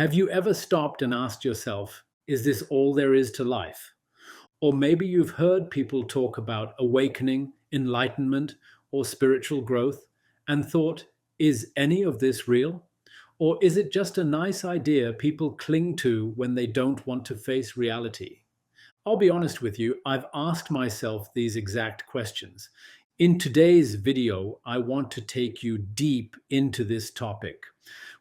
Have you ever stopped and asked yourself, is this all there is to life? Or maybe you've heard people talk about awakening, enlightenment, or spiritual growth and thought, is any of this real? Or is it just a nice idea people cling to when they don't want to face reality? I'll be honest with you, I've asked myself these exact questions. In today's video, I want to take you deep into this topic.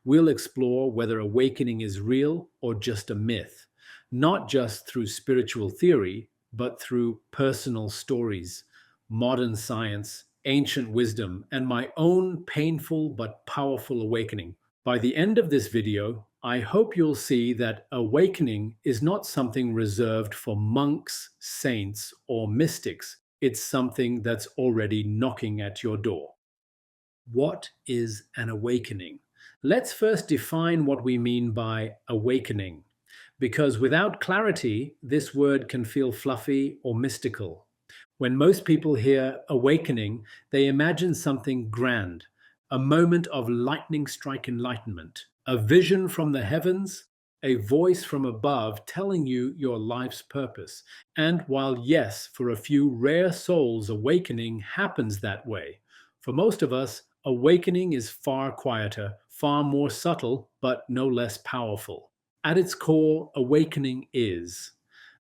We'll explore whether awakening is real or just a myth, not just through spiritual theory, but through personal stories, modern science, ancient wisdom, and my own painful but powerful awakening. By the end of this video, I hope you'll see that awakening is not something reserved for monks, saints, or mystics. It's something that's already knocking at your door. What is an awakening? Let's first define what we mean by awakening, because without clarity, this word can feel fluffy or mystical. When most people hear awakening, they imagine something grand, a moment of lightning strike enlightenment, a vision from the heavens, a voice from above telling you your life's purpose. And while, yes, for a few rare souls, awakening happens that way, for most of us, awakening is far quieter, far more subtle, but no less powerful. At its core, awakening is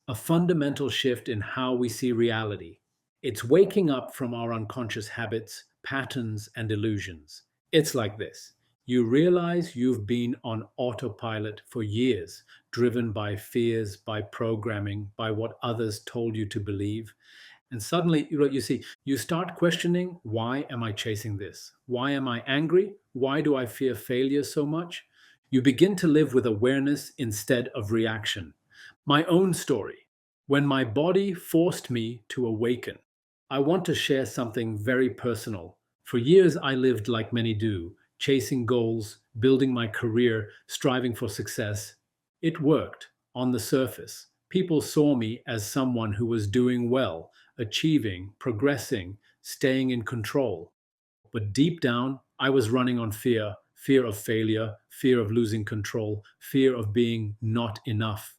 a fundamental shift in how we see reality. It's waking up from our unconscious habits, patterns, and illusions. It's like this. You realize you've been on autopilot for years, driven by fears, by programming, by what others told you to believe. And suddenly, you start questioning, why am I chasing this? Why am I angry? Why do I fear failure so much? You begin to live with awareness instead of reaction. My own story. When my body forced me to awaken, I want to share something very personal. For years, I lived like many do, chasing goals, building my career, striving for success. It worked on the surface. People saw me as someone who was doing well, achieving, progressing, staying in control. But deep down, I was running on fear, fear of failure, fear of losing control, fear of being not enough.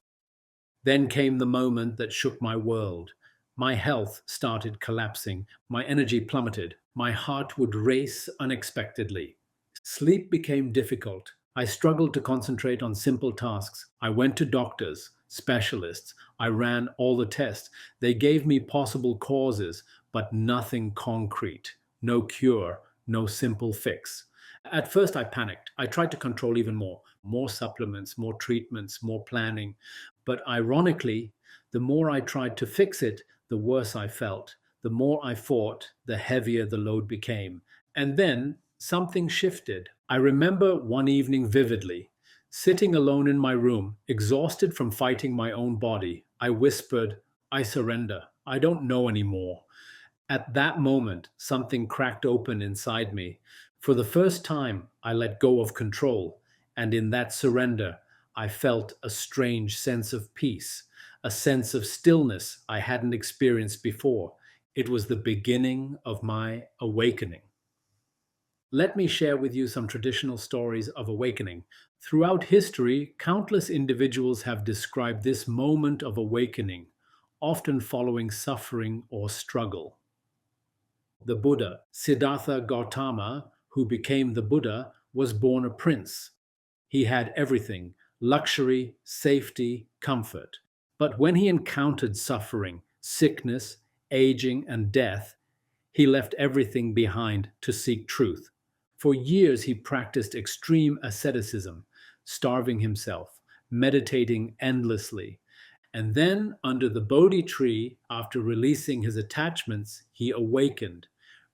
Then came the moment that shook my world. My health started collapsing, my energy plummeted, my heart would race unexpectedly. Sleep became difficult. I struggled to concentrate on simple tasks. I went to doctors, specialists. I ran all the tests. They gave me possible causes, but nothing concrete. No cure, no simple fix. At first, I panicked. I tried to control even more supplements, more treatments, more planning. But ironically, the more I tried to fix it, the worse I felt. The more I fought, the heavier the load became. And then something shifted. I remember one evening vividly, sitting alone in my room, exhausted from fighting my own body. I whispered, I surrender. I don't know anymore. At that moment, something cracked open inside me. For the first time, I let go of control, and in that surrender, I felt a strange sense of peace, a sense of stillness I hadn't experienced before. It was the beginning of my awakening. Let me share with you some traditional stories of awakening. Throughout history, countless individuals have described this moment of awakening, often following suffering or struggle. The Buddha, Siddhartha Gautama, who became the Buddha, was born a prince. He had everything: luxury, safety, comfort. But when he encountered suffering, sickness, aging, and death, he left everything behind to seek truth. For years, he practiced extreme asceticism, starving himself, meditating endlessly. And then, under the Bodhi tree, after releasing his attachments, he awakened,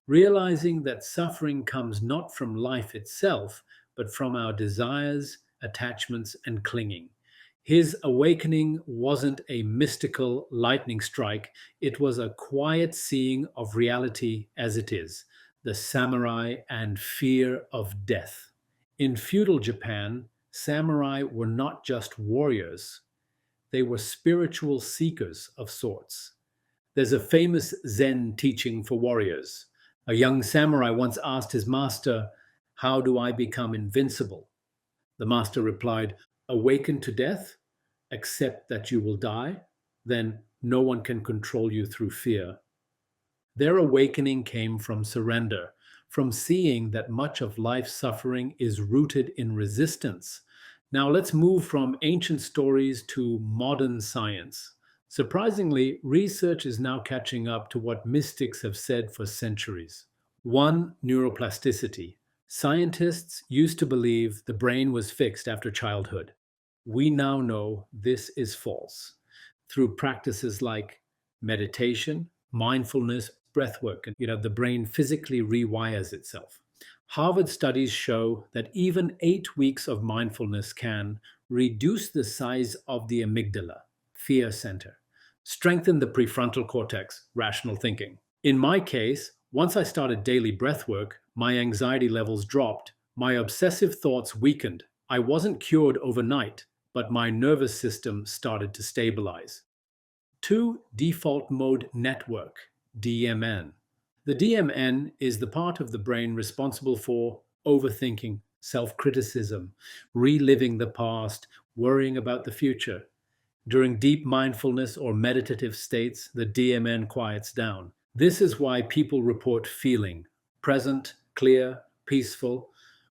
realizing that suffering comes not from life itself, but from our desires, attachments, and clinging. His awakening wasn't a mystical lightning strike, it was a quiet seeing of reality as it is, the samurai and fear of death. In feudal Japan, samurai were not just warriors, they were spiritual seekers of sorts. There's a famous Zen teaching for warriors. A young samurai once asked his master, how do I become invincible? The master replied, Awaken to death, accept that you will die, then no one can control you through fear. Their awakening came from surrender, from seeing that much of life's suffering is rooted in resistance. Now let's move from ancient stories to modern science. Surprisingly, research is now catching up to what mystics have said for centuries. One, neuroplasticity. Scientists used to believe the brain was fixed after childhood. We now know this is false. Through practices like meditation, mindfulness, breath work, and the brain physically rewires itself. Harvard studies show that even 8 weeks of mindfulness can reduce the size of the amygdala, fear center, strengthen the prefrontal cortex, rational thinking. In my case, once I started daily breath work, my anxiety levels dropped, my obsessive thoughts weakened. I wasn't cured overnight, but my nervous system started to stabilize. 2. Default mode network, DMN. The DMN is the part of the brain responsible for overthinking, self criticism, reliving the past, worrying about the future. During deep mindfulness or meditative states, the DMN quiets down. This is why people report feeling present, clear, peaceful.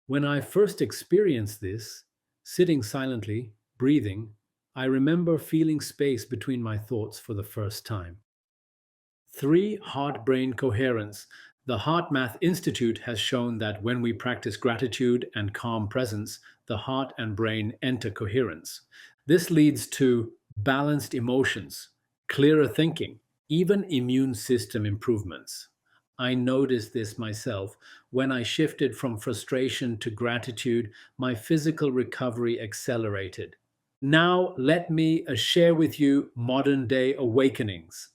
When I first experienced this, sitting silently, breathing, I remember feeling space between my thoughts for the first time. 3. Heart brain coherence. The Heart Math Institute has shown that when we practice gratitude and calm presence, the heart and brain enter coherence. This leads to balanced emotions, clearer thinking, even immune system improvements. I noticed this myself. When I shifted from frustration to gratitude, my physical recovery accelerated. Now, let me share with you modern day awakenings.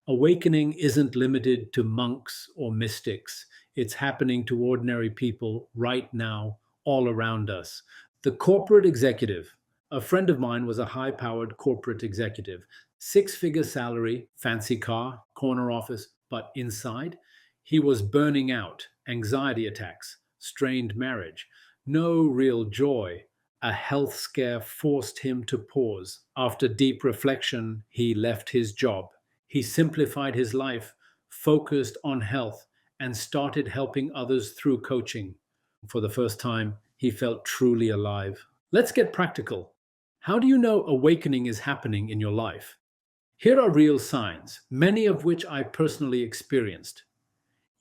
Awakening isn't limited to monks or mystics. It's happening to ordinary people right now, all around us. The corporate executive. A friend of mine was a high powered corporate executive. 6 figure salary, fancy car, corner office, but inside, he was burning out, anxiety attacks, strained marriage, no real joy. A health scare forced him to pause. After deep reflection, he left his job. He simplified his life, focused on health, and started helping others through coaching. For the first time, he felt truly alive. Let's get practical. How do you know awakening is happening in your life? Here are real signs, many of which I personally experienced.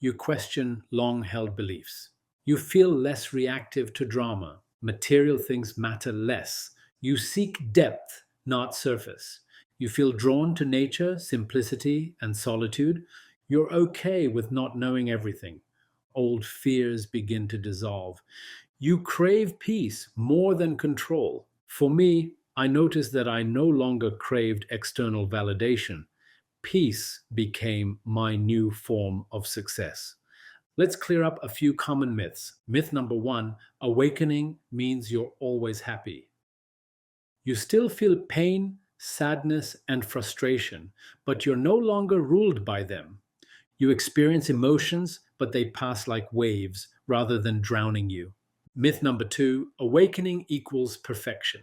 You question long held beliefs. You feel less reactive to drama. Material things matter less. You seek depth, not surface. You feel drawn to nature, simplicity, and solitude. You're okay with not knowing everything. Old fears begin to dissolve. You crave peace more than control. For me, I noticed that I no longer craved external validation. Peace became my new form of success. Let's clear up a few common myths. Myth number 1, awakening means you're always happy. You still feel pain, sadness, and frustration, but you're no longer ruled by them. You experience emotions, but they pass like waves rather than drowning you. Myth number 2, awakening equals perfection.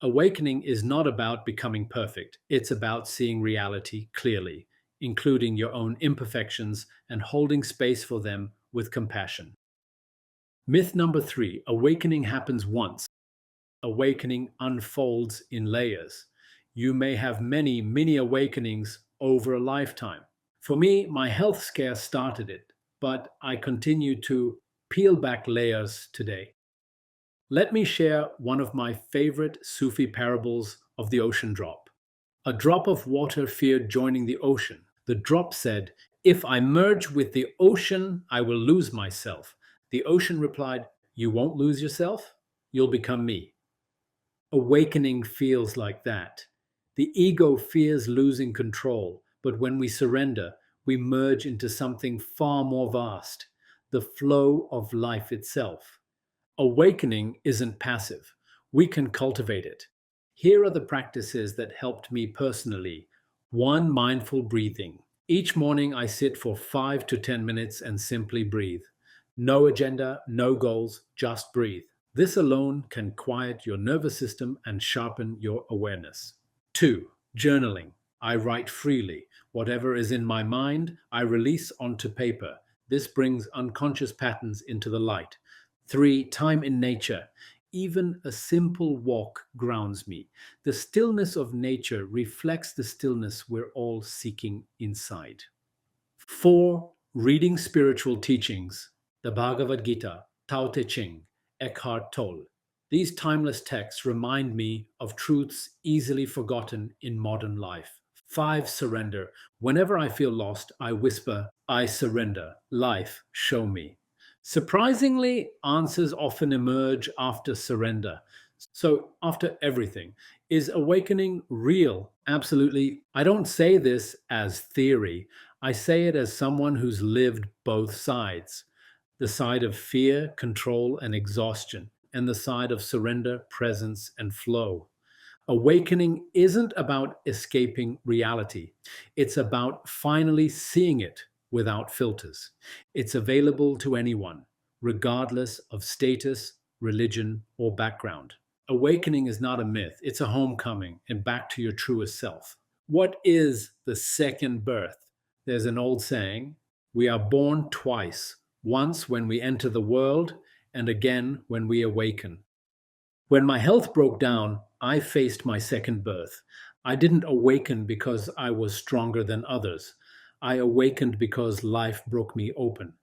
Awakening is not about becoming perfect, it's about seeing reality clearly, including your own imperfections and holding space for them with compassion. Myth number 3, awakening happens once. Awakening unfolds in layers. You may have many mini awakenings over a lifetime. For me, my health scare started it, but I continue to peel back layers today. Let me share one of my favorite Sufi parables of the ocean drop. A drop of water feared joining the ocean. The drop said, "If I merge with the ocean, I will lose myself." The ocean replied, "You won't lose yourself, you'll become me." Awakening feels like that. The ego fears losing control, but when we surrender, we merge into something far more vast, the flow of life itself. Awakening isn't passive. We can cultivate it. Here are the practices that helped me personally. 1. Mindful breathing. Each morning I sit for 5 to 10 minutes and simply breathe. No agenda, no goals, just breathe. This alone can quiet your nervous system and sharpen your awareness. 2. Journaling. I write freely. Whatever is in my mind, I release onto paper. This brings unconscious patterns into the light. 3. Time in nature. Even a simple walk grounds me. The stillness of nature reflects the stillness we're all seeking inside. 4. Reading spiritual teachings, the Bhagavad Gita, Tao Te Ching, Eckhart Tolle. These timeless texts remind me of truths easily forgotten in modern life. 5. Surrender. Whenever I feel lost, I whisper, I surrender. Life, show me. Surprisingly, answers often emerge after surrender. So, after everything, is awakening real? Absolutely. I don't say this as theory. I say it as someone who's lived both sides, the side of fear, control, and exhaustion, and the side of surrender, presence, and flow. Awakening isn't about escaping reality, it's about finally seeing it without filters. It's available to anyone, regardless of status, religion, or background. Awakening is not a myth, it's a homecoming and back to your truest self. What is the second birth? There's an old saying, we are born twice, once when we enter the world and again when we awaken. When my health broke down, I faced my second birth. I didn't awaken because I was stronger than others. I awakened because life broke me open.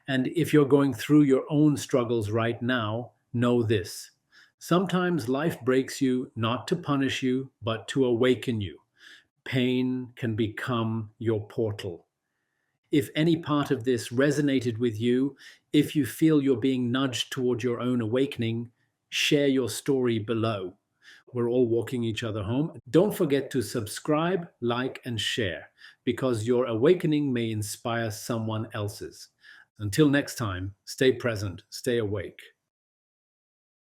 And if you're going through your own struggles right now, know this. Sometimes life breaks you not to punish you, but to awaken you. Pain can become your portal. If any part of this resonated with you, if you feel you're being nudged toward your own awakening, share your story below. We're all walking each other home. Don't forget to subscribe, like, and share because your awakening may inspire someone else's. Until next time, stay present, stay awake.